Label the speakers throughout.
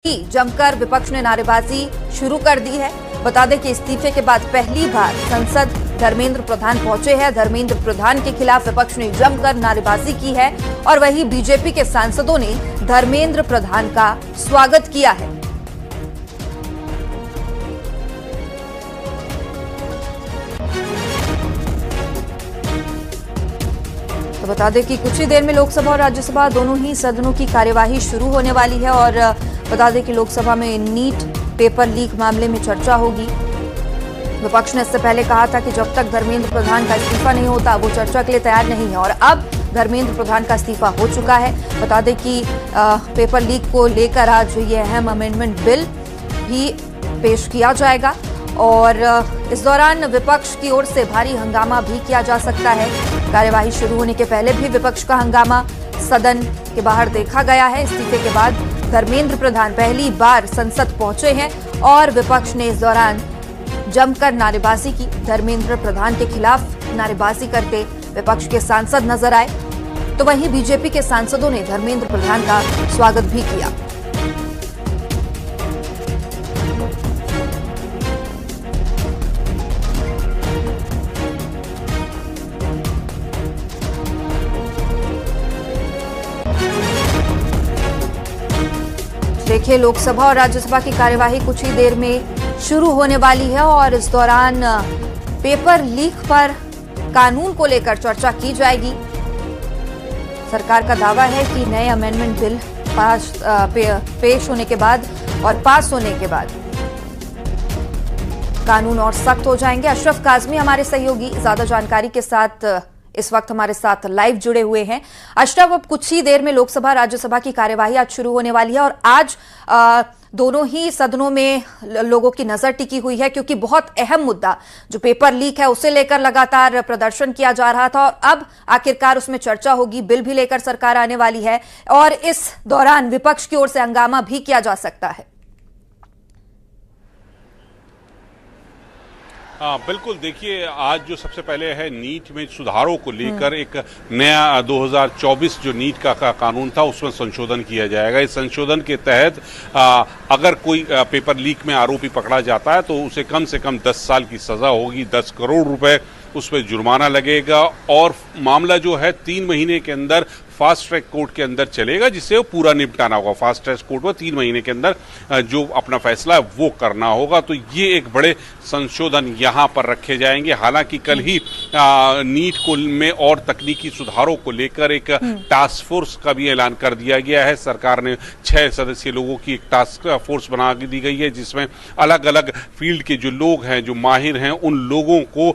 Speaker 1: जमकर विपक्ष ने नारेबाजी शुरू कर दी है। बता दें कि इस्तीफे के बाद पहली बार संसद धर्मेंद्र प्रधान पहुंचे हैं। धर्मेंद्र प्रधान के खिलाफ विपक्ष ने जमकर नारेबाजी की है और वहीं बीजेपी के सांसदों ने धर्मेंद्र प्रधान का स्वागत किया है। तो बता दें कि कुछ ही देर में लोकसभा और राज्यसभा दोनों ही सदनों की कार्यवाही शुरू होने वाली है और बता दें कि लोकसभा में नीट पेपर लीक मामले में चर्चा होगी। विपक्ष ने इससे पहले कहा था कि जब तक धर्मेंद्र प्रधान का इस्तीफा नहीं होता वो चर्चा के लिए तैयार नहीं है और अब धर्मेंद्र प्रधान का इस्तीफा हो चुका है। बता दें कि पेपर लीक को लेकर आज ये अहम अमेंडमेंट बिल भी पेश किया जाएगा और इस दौरान विपक्ष की ओर से भारी हंगामा भी किया जा सकता है। कार्यवाही शुरू होने के पहले भी विपक्ष का हंगामा सदन के बाहर देखा गया है। इस्तीफे के बाद धर्मेंद्र प्रधान पहली बार संसद पहुंचे हैं और विपक्ष ने इस दौरान जमकर नारेबाजी की। धर्मेंद्र प्रधान के खिलाफ नारेबाजी करते विपक्ष के सांसद नजर आए, तो वहीं बीजेपी के सांसदों ने धर्मेंद्र प्रधान का स्वागत भी किया। देखिए, लोकसभा और राज्यसभा की कार्यवाही कुछ ही देर में शुरू होने वाली है और इस दौरान पेपर लीक पर कानून को लेकर चर्चा की जाएगी। सरकार का दावा है कि नए अमेंडमेंट बिल पेश होने के बाद और पास होने के बाद कानून और सख्त हो जाएंगे। अशरफ काजमी हमारे सहयोगी ज्यादा जानकारी के साथ इस वक्त हमारे साथ लाइव जुड़े हुए हैं। अशरफ, अब कुछ ही देर में लोकसभा राज्यसभा की कार्यवाही आज शुरू होने वाली है और आज दोनों ही सदनों में लोगों की नजर टिकी हुई है क्योंकि बहुत अहम मुद्दा जो पेपर लीक है उसे लेकर लगातार प्रदर्शन किया जा रहा था और अब आखिरकार उसमें चर्चा होगी। बिल भी लेकर सरकार आने वाली है और इस दौरान विपक्ष की ओर से हंगामा भी किया जा सकता है।
Speaker 2: हाँ बिल्कुल, देखिए आज जो सबसे पहले है नीट में सुधारों को लेकर एक नया 2024 जो नीट का कानून था उसमें संशोधन किया जाएगा। इस संशोधन के तहत अगर कोई पेपर लीक में आरोपी पकड़ा जाता है तो उसे कम से कम 10 साल की सजा होगी, 10 करोड़ रुपए उस पर जुर्माना लगेगा और मामला जो है 3 महीने के अंदर फास्ट ट्रैक कोर्ट के अंदर चलेगा जिससे वो पूरा निपटाना होगा। फास्ट ट्रैक कोर्ट में 3 महीने के अंदर जो अपना फैसला है वो करना होगा। तो ये एक बड़े संशोधन यहाँ पर रखे जाएंगे। हालांकि कल ही नीट को में और तकनीकी सुधारों को लेकर एक टास्क फोर्स का भी ऐलान कर दिया गया है। सरकार ने 6 सदस्यीय लोगों की एक टास्क फोर्स बना दी गई है जिसमें अलग अलग फील्ड के जो लोग हैं, जो माहिर हैं, उन लोगों को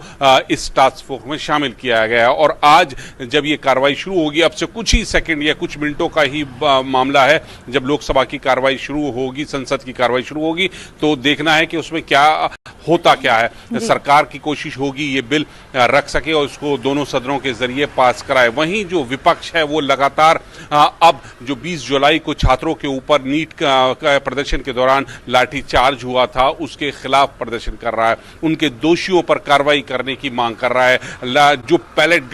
Speaker 2: इस टास्क फोर्स में शामिल किया गया है। और आज जब ये कार्रवाई शुरू होगी, अब से कुछ ही सेकंड या कुछ मिनटों का ही मामला है, जब लोकसभा की कार्रवाई शुरू होगी, संसद की कार्रवाई शुरू होगी, तो देखना है कि उसमें क्या होता क्या है। सरकार की कोशिश होगी ये बिल रख सके और उसको दोनों सदनों के जरिए पास कराए। वहीं जो विपक्ष है वो लगातार अब जो 20 जुलाई को छात्रों के ऊपर नीट का प्रदर्शन के दौरान लाठीचार्ज हुआ था उसके खिलाफ प्रदर्शन कर रहा है। उनके दोषियों पर कार्रवाई करने की मांग कर रहा है। जो पैलेट